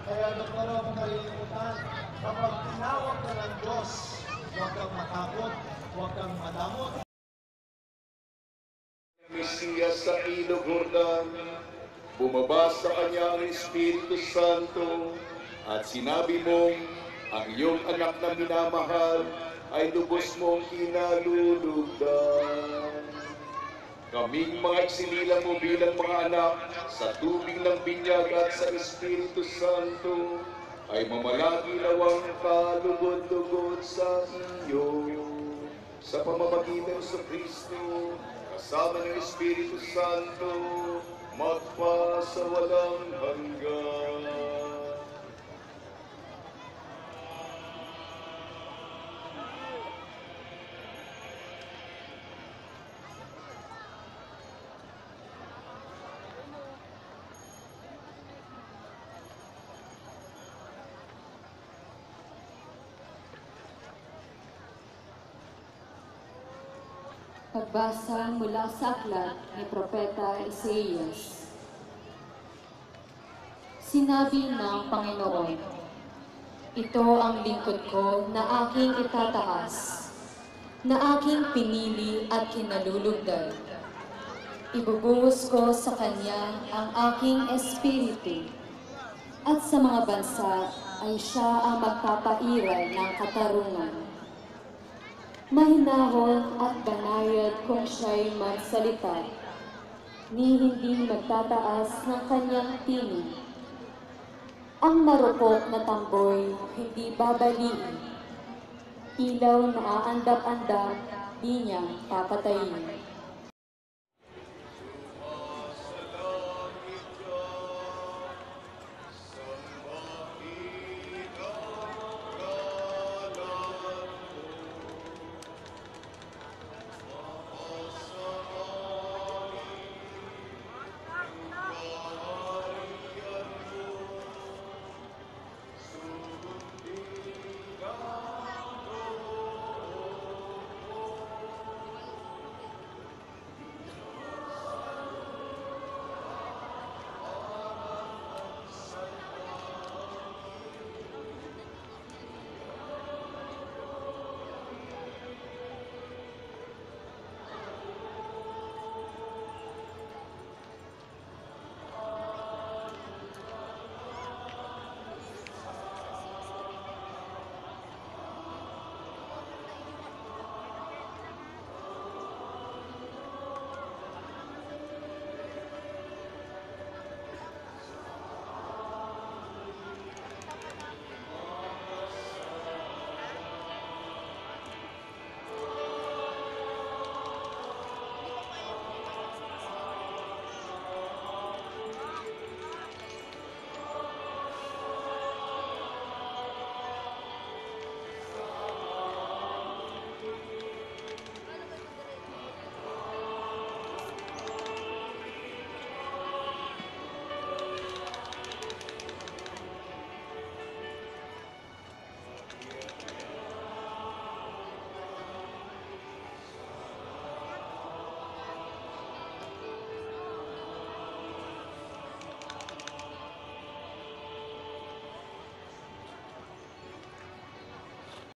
Kaya doktor, huwag mong kalilimutan, kapag tinawag ka ng Diyos, huwag kang matakot, huwag kang madamot. Mesiyas sa ilog Jordan, bumaba sa kanya ang Espiritu Santo, at sinabi mong, ang iyong anak na minamahal ay lubos mong kinalulugdan. Kaming mga isinilang mo bilang mga anak sa tubig ng binyag at sa Espiritu Santo, ay mamalagi nawang kalugod-lugod sa iyo. Sa pamamagitan sa Kristo, kasama ng Espiritu Santo, magpa sa walang hanggan. Pagbasa mula sa aklat ni Propeta Isaías. Sinabi ng Panginoon, ito ang lingkod ko na aking itataas, na aking pinili at kinalulugdan. Ibubuhos ko sa kanya ang aking espiritu, at sa mga bansa ay siya ang magpapairal ng katarungan. Mahinahon at banayad kung siya'y magsalita, ni hindi magtataas ng kanyang tinig. Ang marupok na tamboy hindi babaliin, ilaw na aandap-andap di niya papatayin.